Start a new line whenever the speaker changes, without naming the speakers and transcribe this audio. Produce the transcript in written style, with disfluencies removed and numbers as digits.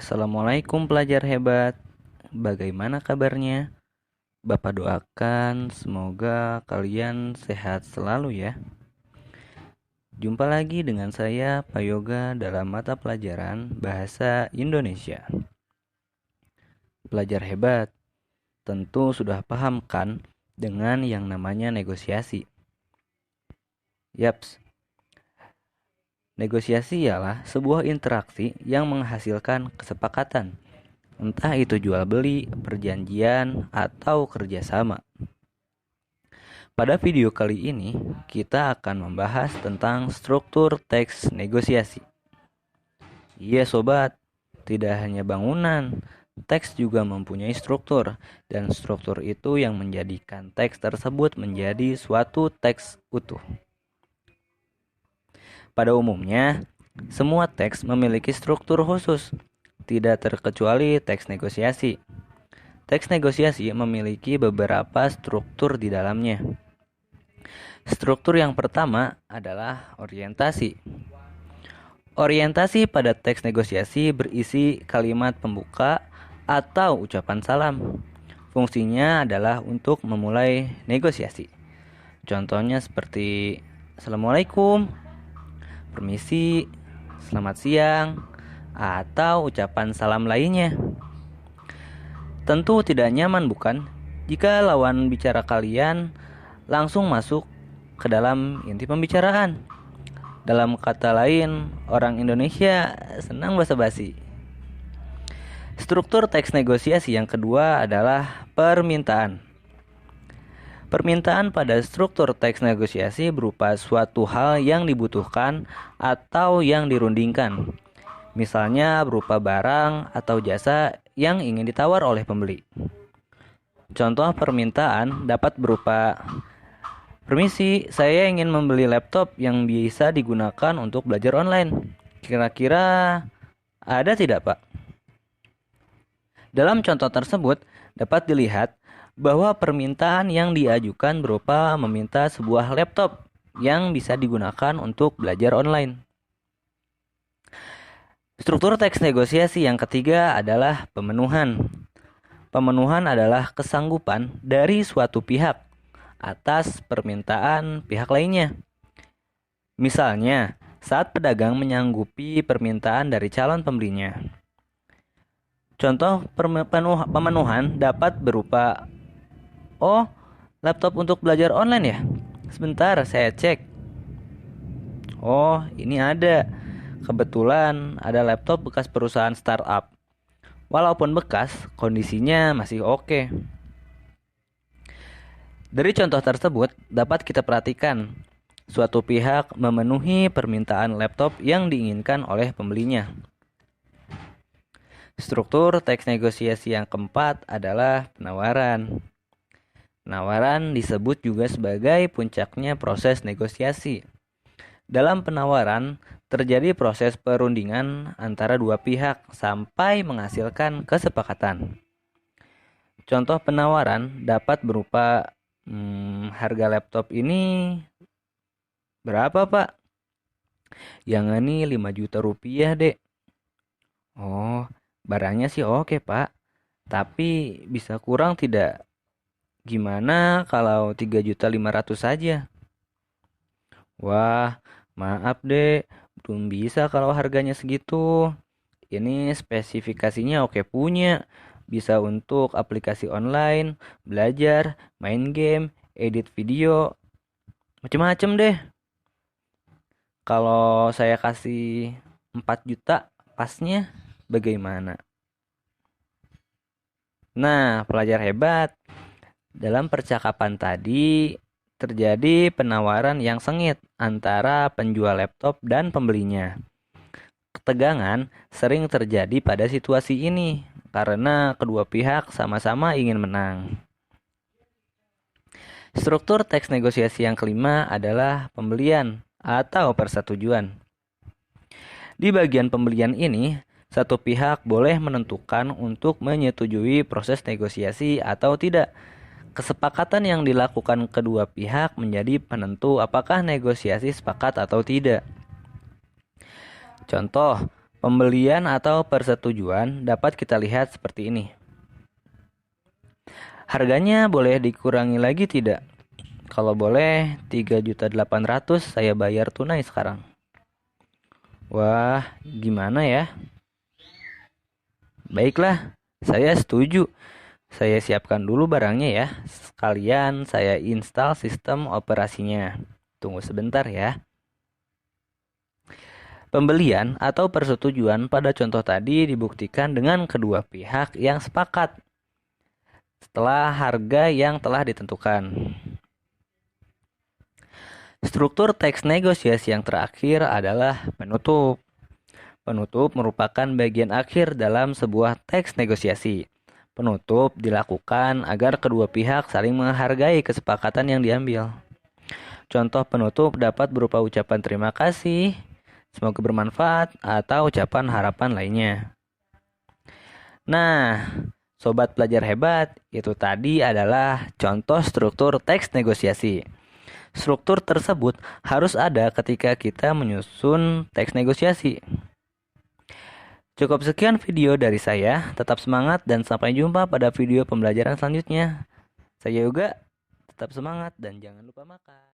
Assalamualaikum pelajar hebat. Bagaimana kabarnya? Bapak doakan semoga kalian sehat selalu ya. Jumpa lagi dengan saya Pak Yoga dalam mata pelajaran Bahasa Indonesia. Pelajar hebat, tentu sudah paham kan dengan yang namanya negosiasi? Yaps. Negosiasi ialah sebuah interaksi yang menghasilkan kesepakatan, entah itu jual beli, perjanjian, atau kerjasama. Pada video kali ini, kita akan membahas tentang struktur teks negosiasi. Iya sobat, tidak hanya bangunan, teks juga mempunyai struktur, dan struktur itu yang menjadikan teks tersebut menjadi suatu teks utuh. Pada umumnya, semua teks memiliki struktur khusus, tidak terkecuali teks negosiasi. Teks negosiasi memiliki beberapa struktur di dalamnya. Struktur yang pertama adalah orientasi. Orientasi pada teks negosiasi berisi kalimat pembuka atau ucapan salam. Fungsinya adalah untuk memulai negosiasi. Contohnya seperti Assalamualaikum, permisi, selamat siang, atau ucapan salam lainnya. Tentu tidak nyaman bukan jika lawan bicara kalian langsung masuk ke dalam inti pembicaraan. Dalam kata lain, orang Indonesia senang basa-basi. Struktur teks negosiasi yang kedua adalah permintaan. Permintaan pada struktur teks negosiasi berupa suatu hal yang dibutuhkan atau yang dirundingkan. Misalnya berupa barang atau jasa yang ingin ditawar oleh pembeli. Contoh permintaan dapat berupa, permisi, saya ingin membeli laptop yang bisa digunakan untuk belajar online. Kira-kira ada tidak, Pak? Dalam contoh tersebut dapat dilihat bahwa permintaan yang diajukan berupa meminta sebuah laptop yang bisa digunakan untuk belajar online. Struktur teks negosiasi yang ketiga adalah pemenuhan. Pemenuhan adalah kesanggupan dari suatu pihak atas permintaan pihak lainnya. Misalnya, saat pedagang menyanggupi permintaan dari calon pembelinya. Contoh pemenuhan dapat berupa, oh, laptop untuk belajar online ya? Sebentar, saya cek. Oh, ini ada. Kebetulan ada laptop bekas perusahaan startup. Walaupun bekas, kondisinya masih oke. Dari contoh tersebut, dapat kita perhatikan suatu pihak memenuhi permintaan laptop yang diinginkan oleh pembelinya. Struktur teks negosiasi yang keempat adalah penawaran. Penawaran disebut juga sebagai puncaknya proses negosiasi. Dalam penawaran, terjadi proses perundingan antara dua pihak sampai menghasilkan kesepakatan. Contoh penawaran dapat berupa, harga laptop ini berapa, Pak? Yang ini 5 juta rupiah, Dek. Oh, barangnya sih oke, Pak. Tapi bisa kurang tidak? Gimana kalau 3.500.000 saja? Wah, maaf deh, belum bisa kalau harganya segitu. Ini spesifikasinya oke punya. Bisa untuk aplikasi online, belajar, main game, edit video, macem-macem deh. Kalau saya kasih 4 juta, pasnya bagaimana? Nah, pelajar hebat. Dalam percakapan tadi, terjadi penawaran yang sengit antara penjual laptop dan pembelinya. Ketegangan sering terjadi pada situasi ini karena kedua pihak sama-sama ingin menang. Struktur teks negosiasi yang kelima adalah pembelian atau persetujuan. Di bagian pembelian ini, satu pihak boleh menentukan untuk menyetujui proses negosiasi atau tidak. Kesepakatan yang dilakukan kedua pihak menjadi penentu apakah negosiasi sepakat atau tidak. Contoh, Pembelian atau persetujuan dapat kita lihat seperti ini. Harganya boleh dikurangi lagi tidak? Kalau boleh, 3.800.000 saya bayar tunai sekarang. Wah, gimana ya? Baiklah, saya setuju. Saya siapkan dulu barangnya ya. Sekalian saya install sistem operasinya. Tunggu sebentar ya. Pembelian atau persetujuan pada contoh tadi dibuktikan dengan kedua pihak yang sepakat setelah harga yang telah ditentukan. Struktur teks negosiasi yang terakhir adalah penutup. Penutup merupakan bagian akhir dalam sebuah teks negosiasi. Penutup dilakukan agar kedua pihak saling menghargai kesepakatan yang diambil. Contoh penutup dapat berupa ucapan terima kasih, semoga bermanfaat, atau ucapan harapan lainnya. Nah, sobat pelajar hebat, itu tadi adalah contoh struktur teks negosiasi. Struktur tersebut harus ada ketika kita menyusun teks negosiasi. Cukup sekian video dari saya. Tetap semangat dan sampai jumpa pada video pembelajaran selanjutnya. Saya Yoga, tetap semangat dan jangan lupa makan.